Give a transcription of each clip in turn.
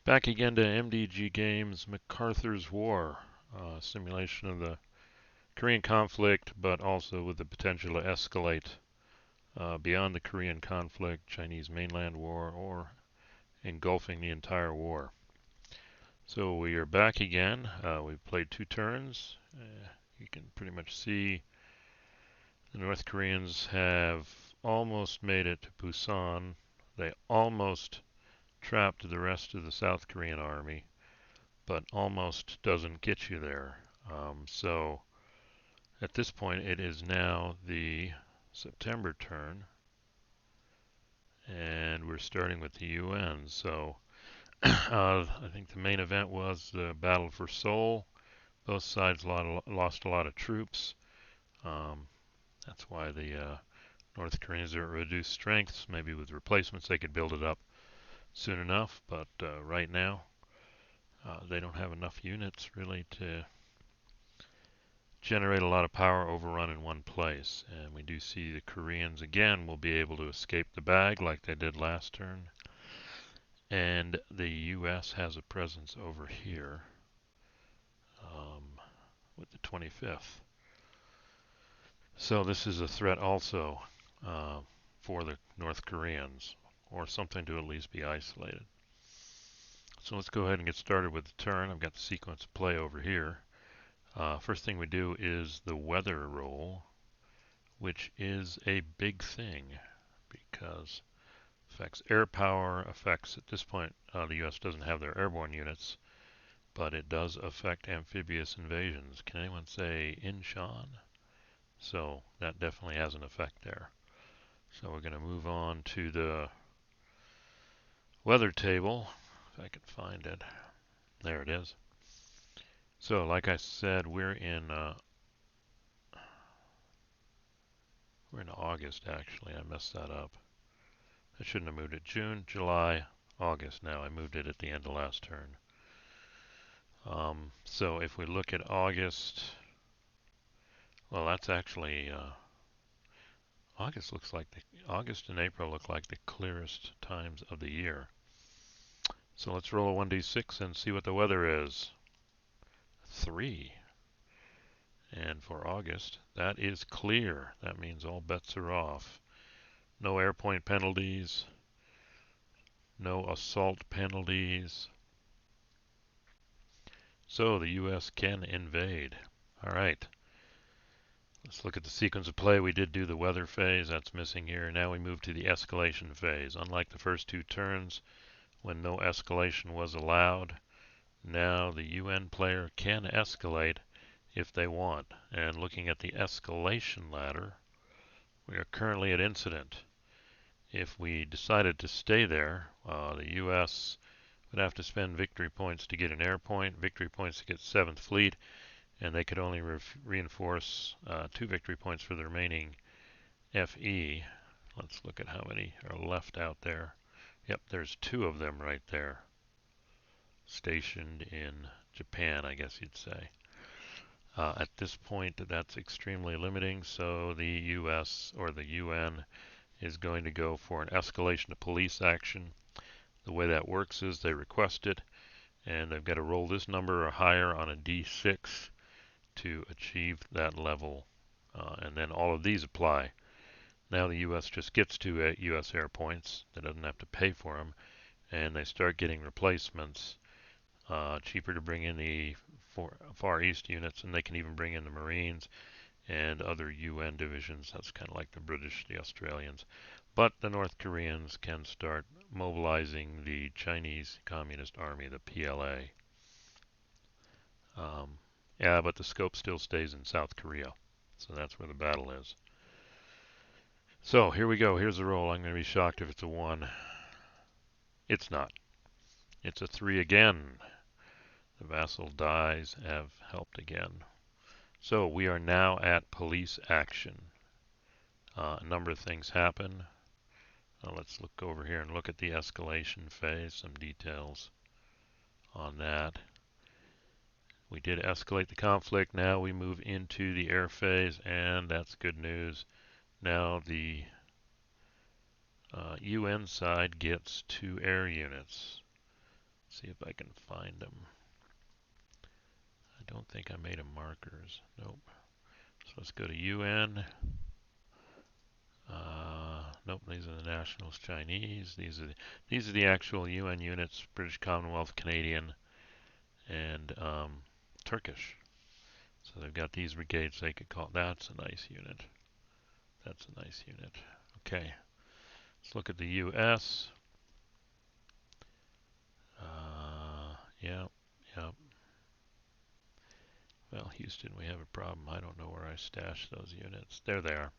Back again to MDG Games MacArthur's War, simulation of the Korean conflict, but also with the potential to escalate beyond the Korean conflict, Chinese mainland war, or engulfing the entire war. So we are back again. We've played 2 turns. You can pretty much see the North Koreans have almost made it to Busan. They almost trapped the rest of the South Korean army, but almost doesn't get you there. So at this point, it is now the September turn, and we're starting with the UN. So I think the main event was the battle for Seoul. Both sides lost a lot of troops. Um, that's why the North Koreans are at reduced strengths. Maybe with replacements they could build it up soon enough, but right now they don't have enough units really to generate a lot of power overrun in one place. And we do see the Koreans again will be able to escape the bag like they did last turn. And the US has a presence over here with the 25th. So this is a threat also for the North Koreans, or something to at least be isolated. So let's go ahead and get started with the turn. I've got the sequence of play over here. First thing we do is the weather roll, which is a big thing because affects air power, affects, at this point, the U.S. doesn't have their airborne units, but it does affect amphibious invasions. Can anyone say Inchon? So that definitely has an effect there. So we're going to move on to the weather table, if I can find it. There it is. So like I said, we're in August actually. I messed that up. I shouldn't have moved it. June, July, August now. I moved it at the end of last turn. So if we look at August, well, that's actually August and April look like the clearest times of the year. So let's roll a 1d6 and see what the weather is. 3. And for August, that is clear. That means all bets are off. No air point penalties, no assault penalties. So the U.S. can invade. All right. Let's look at the sequence of play. We did do the weather phase. That's missing here. Now we move to the escalation phase. Unlike the first 2 turns, when no escalation was allowed, now the UN player can escalate if they want. And looking at the escalation ladder, we are currently at incident. If we decided to stay there, the US would have to spend victory points to get an air point, victory points to get 7th Fleet, and they could only reinforce 2 victory points for the remaining FE. Let's look at how many are left out there. Yep, there's 2 of them right there, stationed in Japan, I guess you'd say. At this point, that's extremely limiting, so the US or the UN is going to go for an escalation of police action. The way that works is they request it, and they've got to roll this number or higher on a D6 to achieve that level, and then all of these apply. Now the U.S. just gets 2 U.S. air points. They doesn't have to pay for them, and they start getting replacements. Cheaper to bring in the Far East units, and they can even bring in the Marines and other UN divisions. That's kind of like the British, the Australians. But the North Koreans can start mobilizing the Chinese Communist Army, the PLA. Yeah, but the scope still stays in South Korea. So that's where the battle is. So here we go. Here's the roll. I'm going to be shocked if it's a 1. It's not. It's a 3 again. The vassal dies have helped again. So we are now at police action. A number of things happen. Let's look over here and look at the escalation phase, some details on that. We did escalate the conflict. Now we move into the air phase, and that's good news. Now the UN side gets 2 air units. See if I can find them. I don't think I made them markers. Nope. So let's go to UN. Nope, these are the nationals Chinese. These are the actual UN units: British Commonwealth, Canadian, and Turkish. So they've got these brigades. They could call. That's a nice unit. That's a nice unit. Okay, let's look at the US. Yeah, yeah. Well, Houston, we have a problem. I don't know where I stashed those units. There they are.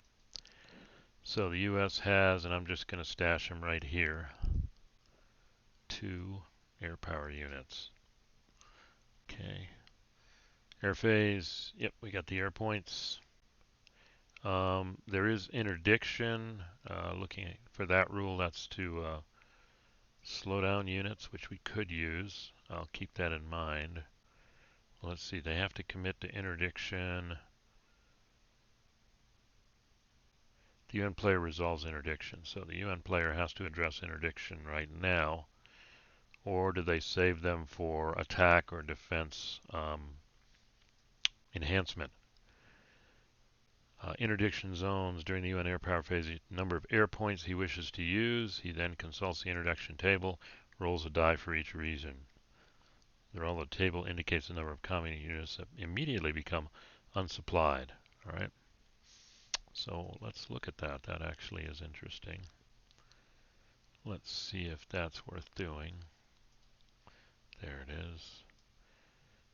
So the US has, and I'm just going to stash them right here, 2 air power units. Okay. Air phase, yep, we got the air points. There is interdiction. Looking for that rule, that's to slow down units, which we could use. I'll keep that in mind. Let's see, they have to commit to interdiction. The UN player resolves interdiction. So the UN player has to address interdiction right now. Or do they save them for attack or defense enhancement? Interdiction zones during the UN air power phase, the number of air points he wishes to use. He then consults the interdiction table, rolls a die for each region. The roll of the table indicates the number of communist units that immediately become unsupplied. All right. So let's look at that. That actually is interesting. Let's see if that's worth doing. There it is.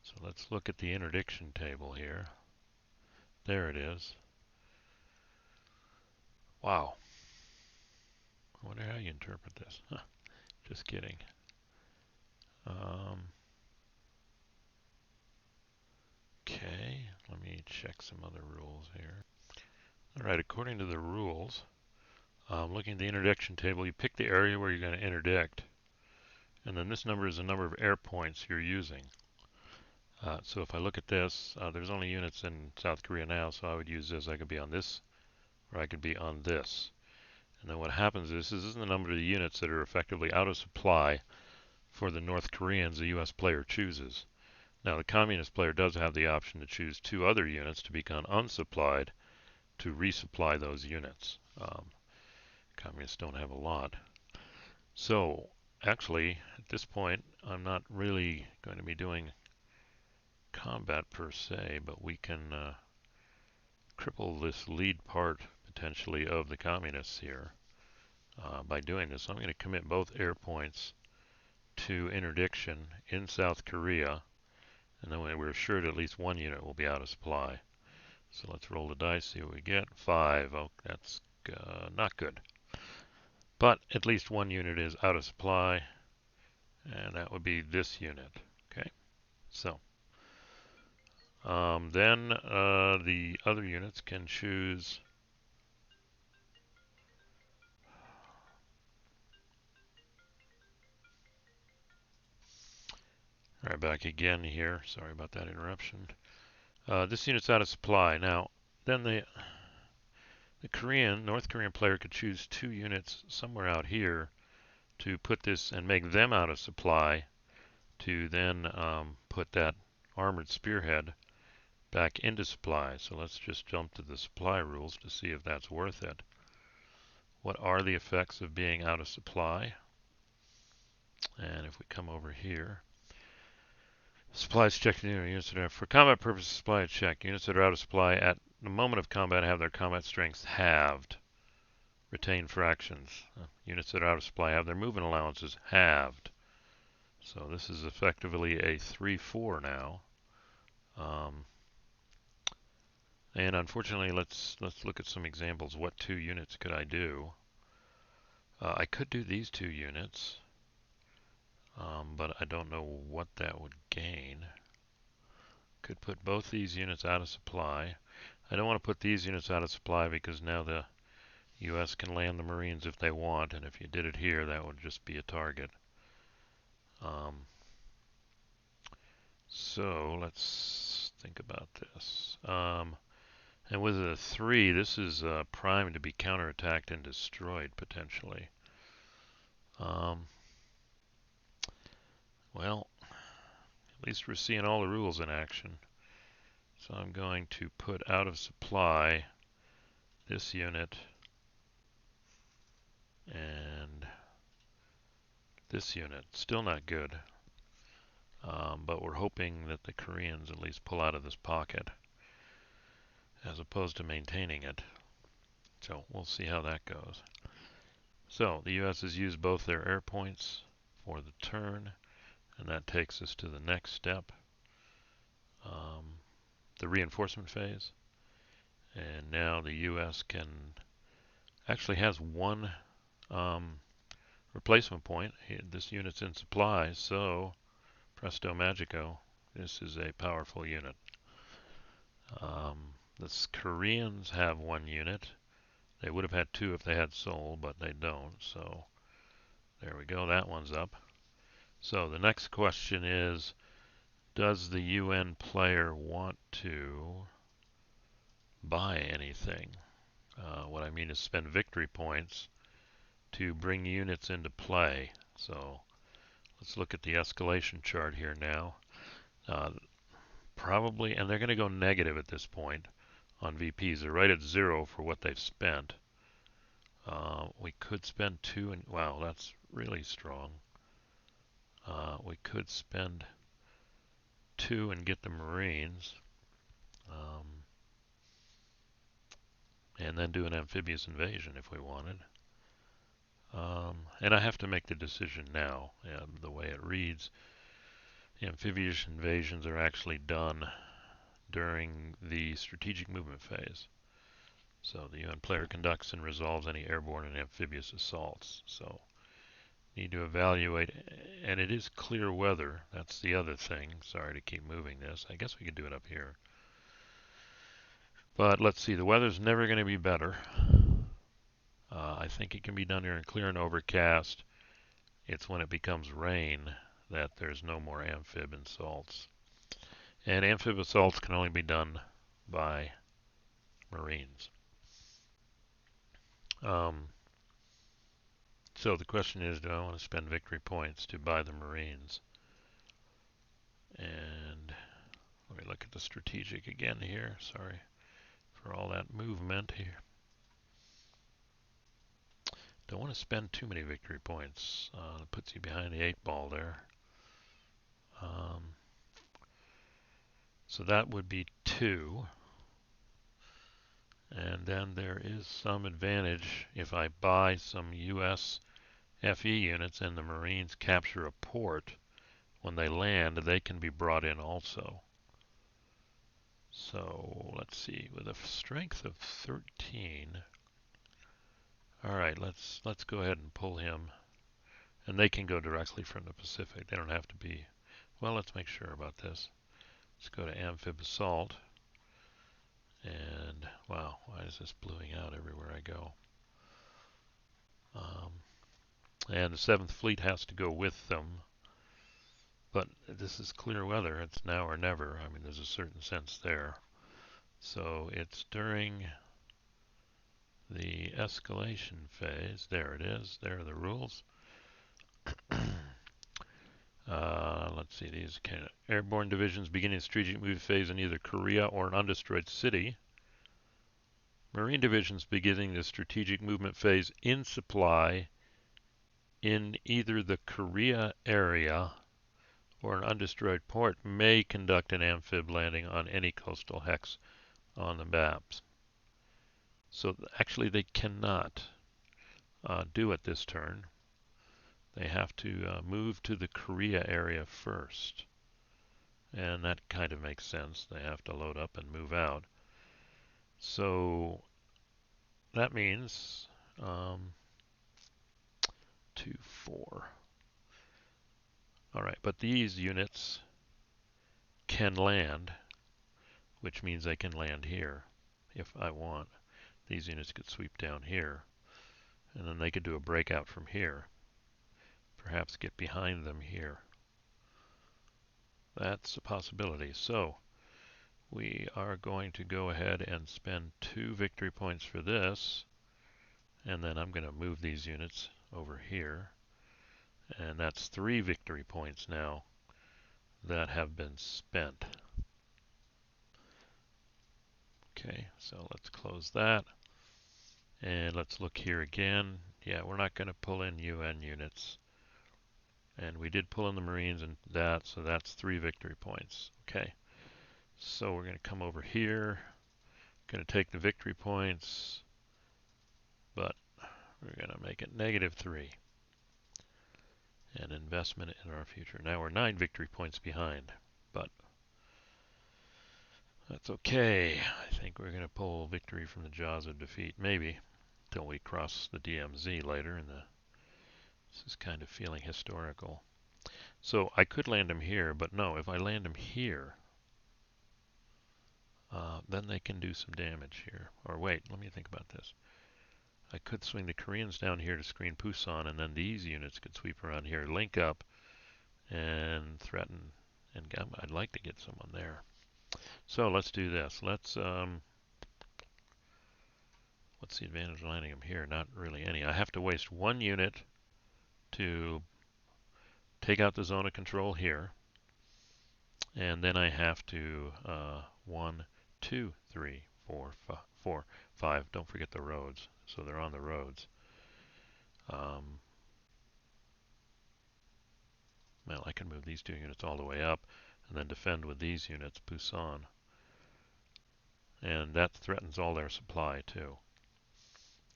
So let's look at the interdiction table here. There it is. Wow. I wonder how you interpret this. Huh. Just kidding. Okay, let me check some other rules here. Alright, according to the rules, looking at the interdiction table, you pick the area where you're going to interdict, and then this number is the number of air points you're using. So if I look at this, there's only units in South Korea now, so I would use this. I could be on this, or I could be on this. And then what happens is, this is the number of the units that are effectively out of supply for the North Koreans the US player chooses. Now the communist player does have the option to choose 2 other units to become unsupplied to resupply those units. Communists don't have a lot. So actually at this point I'm not really going to be doing combat per se, but we can cripple this lead part potentially of the communists here by doing this. So I'm going to commit both air points to interdiction in South Korea, and then we're assured at least 1 unit will be out of supply. So let's roll the dice, see what we get. 5. Oh, that's not good. But at least 1 unit is out of supply, and that would be this unit. Okay, so then the other units can choose. All right, back again here. Sorry about that interruption. This unit's out of supply. Now, then the North Korean player could choose 2 units somewhere out here to put this and make them out of supply to then put that armored spearhead back into supply. So let's just jump to the supply rules to see if that's worth it. What are the effects of being out of supply? And if we come over here, supplies checked in units that are for combat purposes. Supply check. Units that are out of supply at the moment of combat have their combat strength halved. Retain fractions. Units that are out of supply have their movement allowances halved. So this is effectively a 3-4 now. And unfortunately, let's look at some examples. What 2 units could I do? I could do these 2 units, but I don't know what that would gain. Could put both these units out of supply. I don't want to put these units out of supply because now the US can land the Marines if they want, and if you did it here, that would just be a target. So let's think about this. And with a 3, this is primed to be counterattacked and destroyed potentially. Well, Well, at least we're seeing all the rules in action. So I'm going to put out of supply this unit and this unit. Still not good, but we're hoping that the Koreans at least pull out of this pocket as opposed to maintaining it. So we'll see how that goes. So the U.S. has used both their air points for the turn, and that takes us to the next step, the reinforcement phase. And now the U.S. actually has one replacement point. This unit's in supply, so presto magico, this is a powerful unit. The Koreans have one unit. They would have had two if they had Seoul, but they don't. So there we go. That one's up. So the next question is, does the UN player want to buy anything? What I mean is spend victory points to bring units into play. So let's look at the escalation chart here now. Probably, and they're going to go negative at this point on VPs. They're right at 0 for what they've spent. We could spend 2, and wow, that's really strong. We could spend 2 and get the Marines, and then do an amphibious invasion if we wanted. And I have to make the decision now. The way it reads, amphibious invasions are actually done during the strategic movement phase. So the UN player conducts and resolves any airborne and amphibious assaults. So need to evaluate, and it is clear weather. That's the other thing. Sorry to keep moving this. I guess we could do it up here. But let's see, the weather's never going to be better. I think it can be done here in clear and overcast. It's when it becomes rain that there's no more amphib assaults. And amphib assaults can only be done by Marines. So the question is, do I want to spend victory points to buy the Marines? And let me look at the strategic again here. Sorry for all that movement here. Don't want to spend too many victory points. It puts you behind the 8 ball there. So that would be 2. And then there is some advantage if I buy some US FE units and the Marines capture a port. When they land, they can be brought in also. So let's see, with a strength of 13. All right, let's go ahead and pull him. And they can go directly from the Pacific. They don't have to be. Well, let's make sure about this. Let's go to Amphib Assault. And wow, why is this bluing out everywhere I go? And the 7th Fleet has to go with them. But this is clear weather. It's now or never. I mean, there's a certain sense there. So it's during the escalation phase. There it is. There are the rules. Let's see. These airborne divisions beginning strategic move phase in either Korea or an undestroyed city. Marine divisions beginning the strategic movement phase in supply in either the Korea area or an undestroyed port may conduct an amphib landing on any coastal hex on the maps. So actually they cannot do it this turn. They have to move to the Korea area first. And that kind of makes sense. They have to load up and move out. So that means 2, 4. All right, but these units can land, which means they can land here if I want. These units could sweep down here, and then they could do a breakout from here. Perhaps get behind them here. That's a possibility. So we are going to go ahead and spend 2 victory points for this, and then I'm going to move these units over here, And that's 3 victory points now that have been spent. Okay, so let's close that. And let's look here again. Yeah, we're not going to pull in UN units. And we did pull in the Marines and that, so that's 3 victory points. Okay, so we're going to come over here. Going to take the victory points, but we're going to make it -3. And investment in our future. Now we're 9 victory points behind, but that's okay. I think we're going to pull victory from the jaws of defeat, maybe, till we cross the DMZ later. This is kind of feeling historical. So I could land him here, but no, if I land him here, then they can do some damage here. Or wait, let me think about this. I could swing the Koreans down here to screen Pusan, and then these units could sweep around here, link up, and threaten. And I'd like to get someone there. So let's do this. What's the advantage of landing them here? Not really any. I have to waste 1 unit to take out the zone of control here. And then I have to 1, 2, 3, 4, 5. Don't forget the roads. So they're on the roads. Well, I can move these 2 units all the way up and then defend with these units, Busan. And that threatens all their supply too.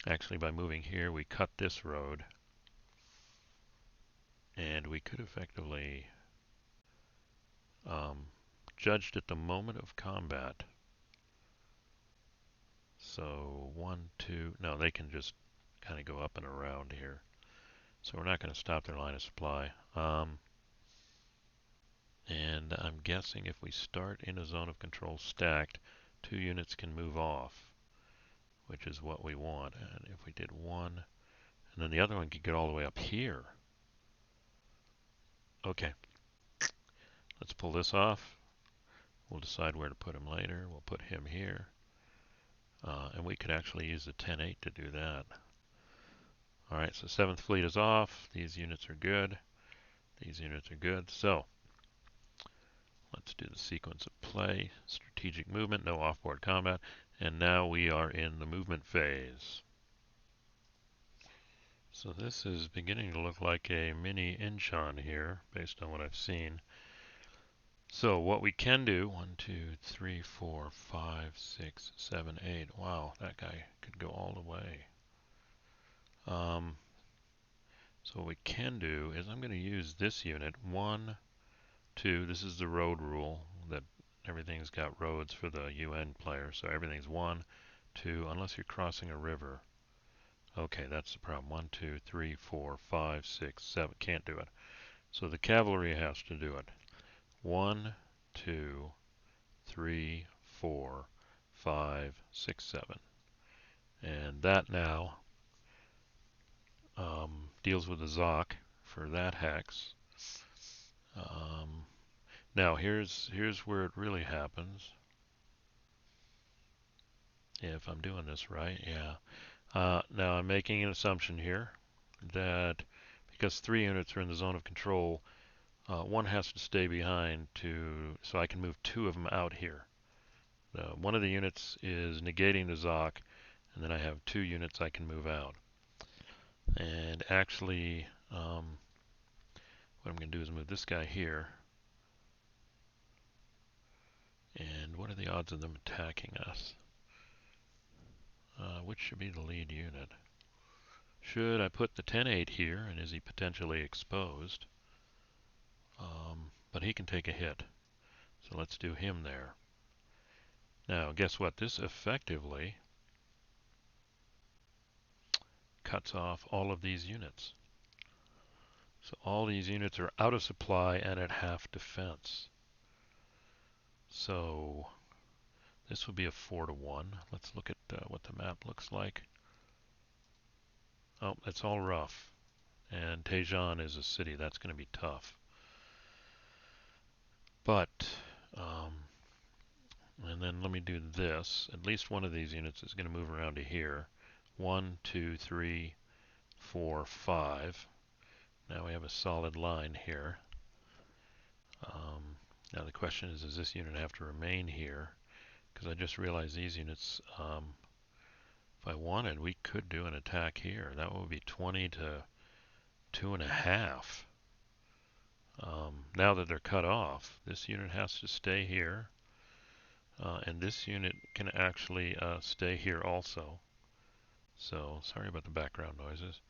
Actually, by moving here, we cut this road. And we could effectively judged at the moment of combat. So 1, 2, no, they can just kind of go up and around here. So we're not going to stop their line of supply. And I'm guessing if we start in a zone of control stacked, 2 units can move off, which is what we want. And if we did 1, and then the other one could get all the way up here. Okay, let's pull this off. We'll decide where to put him later. We'll put him here. And we could actually use the 10-8 to do that. Alright, so 7th Fleet is off. These units are good. These units are good. So, let's do the sequence of play. Strategic movement, no offboard combat. And now we are in the movement phase. So this is beginning to look like a mini Inchon here, based on what I've seen. So what we can do, 1, 2, 3, 4, 5, 6, 7, 8. Wow, that guy could go all the way. So what we can do is I'm going to use this unit, 1, 2, this is the road rule, that everything's got roads for the UN player, so everything's 1, 2, unless you're crossing a river. Okay, that's the problem. 1, 2, 3, 4, 5, 6, 7, can't do it. So the cavalry has to do it. 1, 2, 3, 4, 5, 6, 7. And that now deals with the Zoc for that hex. Now here's where it really happens. If I'm doing this right, yeah. Now I'm making an assumption here that because 3 units are in the zone of control, 1 has to stay behind so I can move 2 of them out here. One of the units is negating the Zoc, and then I have 2 units I can move out. And actually, what I'm going to do is move this guy here. And what are the odds of them attacking us? Which should be the lead unit? Should I put the 10-8 here, and is he potentially exposed? But he can take a hit. So let's do him there. Now, guess what? This effectively cuts off all of these units. So all these units are out of supply and at half defense. So this will be a 4-1. Let's look at what the map looks like. Oh, it's all rough. And Tejan is a city. That's going to be tough. But, and then let me do this. At least one of these units is going to move around to here. 1, 2, 3, 4, 5. Now we have a solid line here. Now the question is, does this unit have to remain here? Because I just realized these units, if I wanted, we could do an attack here. That would be 20 to 2.5. Now that they're cut off, this unit has to stay here. And this unit can actually stay here also. So, sorry about the background noises.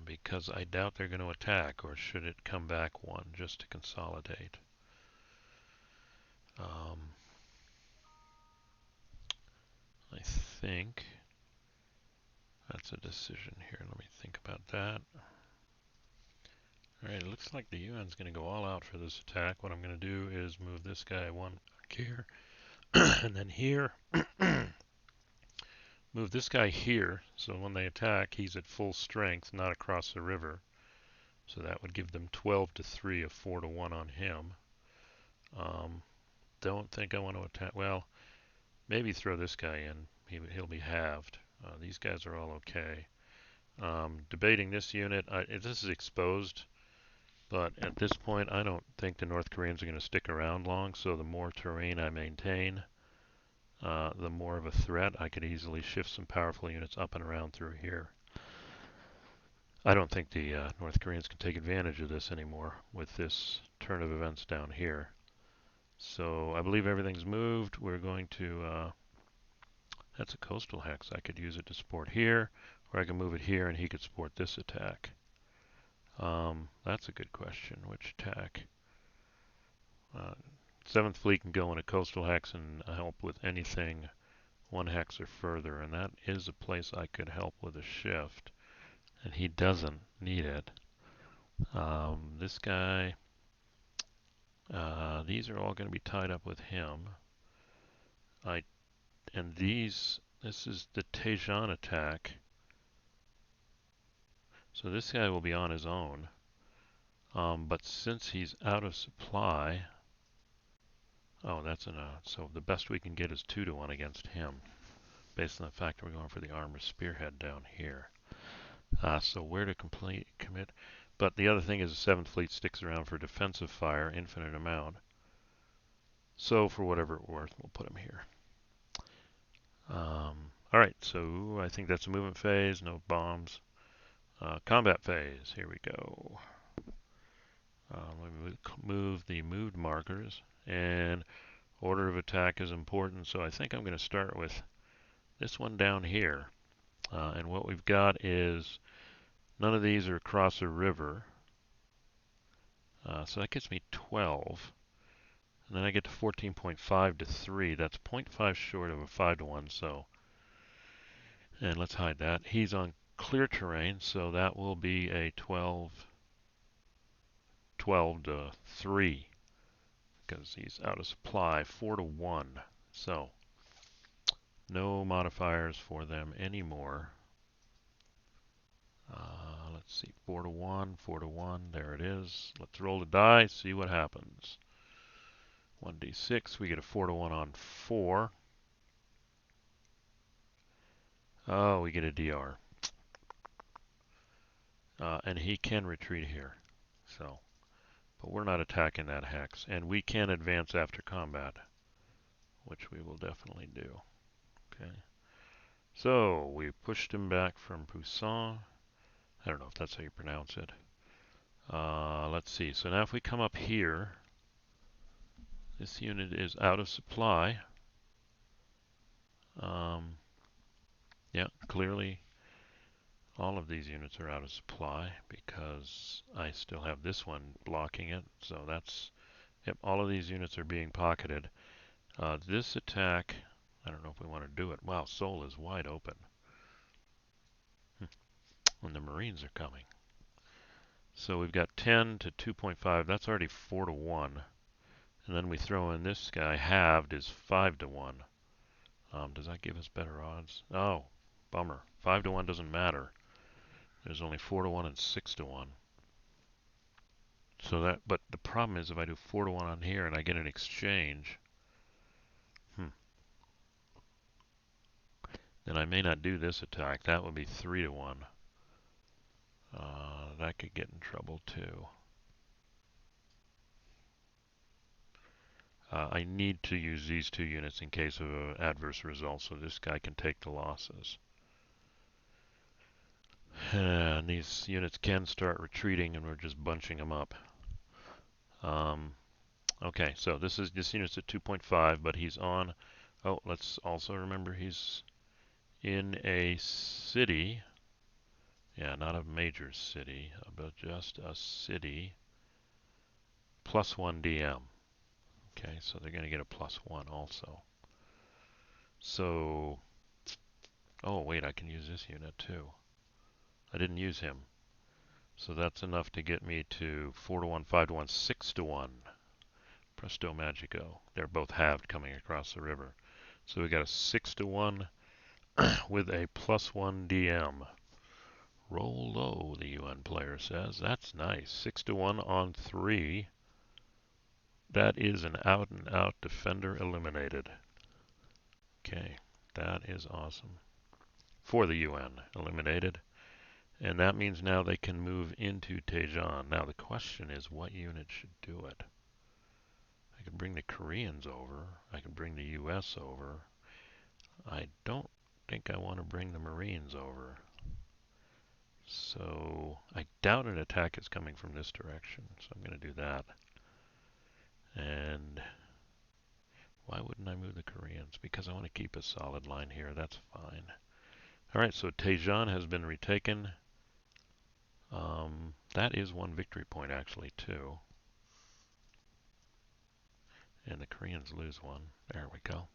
Because I doubt they're going to attack, or should it come back one just to consolidate. I think that's a decision here. Let me think about that. Alright, it looks like the UN's going to go all out for this attack. What I'm going to do is move this guy one here, and then here. Move this guy here, so when they attack, he's at full strength, not across the river. So that would give them 12 to 3, a 4 to 1 on him. Don't think I want to attack. Well, maybe throw this guy in. He'll be halved. These guys are all okay. Debating this unit. This is exposed, but at this point, I don't think the North Koreans are going to stick around long. So the more terrain I maintain, the more of a threat. I could easily shift some powerful units up and around through here. I don't think the North Koreans can take advantage of this anymore with this turn of events down here. So I believe everything's moved. We're going to, that's a coastal hex. I could use it to support here, or I can move it here and he could support this attack. That's a good question. Which attack? 7th Fleet can go in a coastal hex and help with anything 1 hex or further, and that is a place I could help with a shift, and he doesn't need it. This guy, these are all going to be tied up with him. And this is the Tejan attack. So this guy will be on his own. But since he's out of supply, so the best we can get is 2 to 1 against him, based on the fact that we're going for the armored spearhead down here. So where to commit? But the other thing is the 7th Fleet sticks around for defensive fire, infinite amount. So for whatever it's worth, we'll put him here. Alright, so I think that's a movement phase, no bombs. Combat phase, here we go. Let me move the moved markers, and order of attack is important, so I think I'm going to start with this one down here. And what we've got is none of these are across a river, so that gets me 12. And then I get to 14.5 to 3. That's 0.5 short of a 5 to 1, so. And let's hide that. He's on clear terrain, so that will be a 12 to 3 because he's out of supply. 4 to 1. So no modifiers for them anymore. Let's see, 4 to 1, 4 to 1. There it is. Let's roll the die, see what happens. 1d6, we get a 4 to 1 on 4. Oh, we get a DR. And he can retreat here. So, but we're not attacking that hex. And we can advance after combat, which we will definitely do. Okay. So, we pushed him back from Poussin. I don't know if that's how you pronounce it. Let's see. So now if we come up here, this unit is out of supply. Yeah, clearly all of these units are out of supply because I still have this one blocking it. So that's, yep, all of these units are being pocketed. This attack, I don't know if we want to do it. Wow, Seoul is wide open. And the Marines are coming. So we've got 10 to 2.5. That's already 4 to 1. And then we throw in this guy. Halved is 5 to 1. Does that give us better odds? Oh, bummer. 5 to 1 doesn't matter. There's only 4 to 1 and 6 to 1. So that, but the problem is if I do 4 to 1 on here and I get an exchange, then I may not do this attack. That would be 3 to 1. That could get in trouble too. I need to use these 2 units in case of an adverse result, so this guy can take the losses. And these units can start retreating, and we're just bunching them up. Okay, so this unit's at 2.5, but he's on. Oh, let's also remember he's in a city. Yeah, not a major city, but just a city. +1 DM. Okay, so they're going to get a +1 also. So, oh wait, I can use this unit too. I didn't use him. So that's enough to get me to 4 to 1, 5 to 1, 6 to 1. Presto Magico. They're both halved coming across the river. So we got a 6 to 1 with a +1 DM. Roll low, the UN player says. That's nice. 6 to 1 on 3. That is an out and out defender eliminated. Okay, that is awesome. For the UN, eliminated. And that means now they can move into Tejan. Now the question is, what unit should do it? I can bring the Koreans over. I can bring the US over. I don't think I want to bring the Marines over. So I doubt an attack is coming from this direction. So I'm going to do that. And why wouldn't I move the Koreans? Because I want to keep a solid line here. That's fine. All right, so Tejan has been retaken. That is 1 victory point actually too. And the Koreans lose 1. There we go.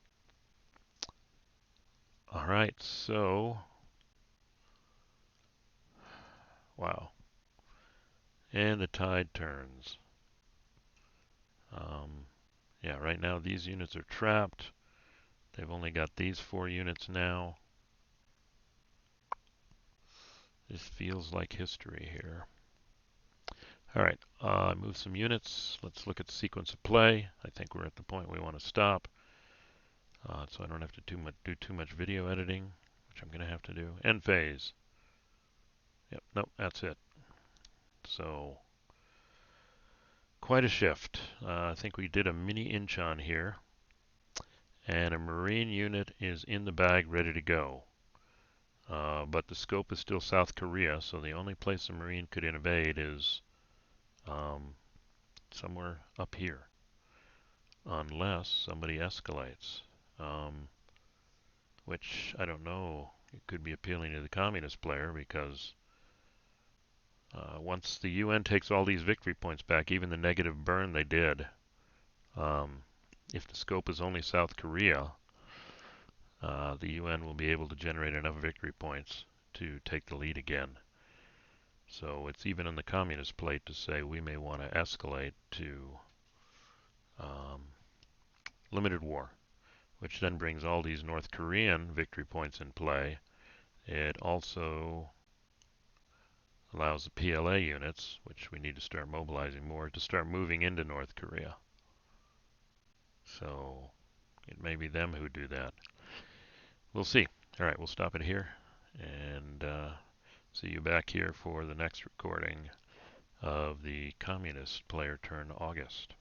All right, so wow. And the tide turns. Yeah, right now these units are trapped. They've only got these 4 units now. This feels like history here. All right, move some units. Let's look at the sequence of play. I think we're at the point we want to stop. So I don't have to do too much video editing, which I'm going to have to do. End phase. Yep, nope, that's it. So quite a shift. I think we did a mini Inchon here. And a Marine unit is in the bag ready to go. But the scope is still South Korea, so the only place a Marine could invade is somewhere up here. Unless somebody escalates. Which, I don't know, it could be appealing to the communist player because once the UN takes all these victory points back, even the negative burn they did, if the scope is only South Korea, the UN will be able to generate enough victory points to take the lead again. So it's even on the communist plate to say we may want to escalate to limited war, which then brings all these North Korean victory points in play. It also allows the PLA units, which we need to start mobilizing more, to start moving into North Korea. So it may be them who do that. We'll see. All right, we'll stop it here and see you back here for the next recording of the Communist Player Turn August.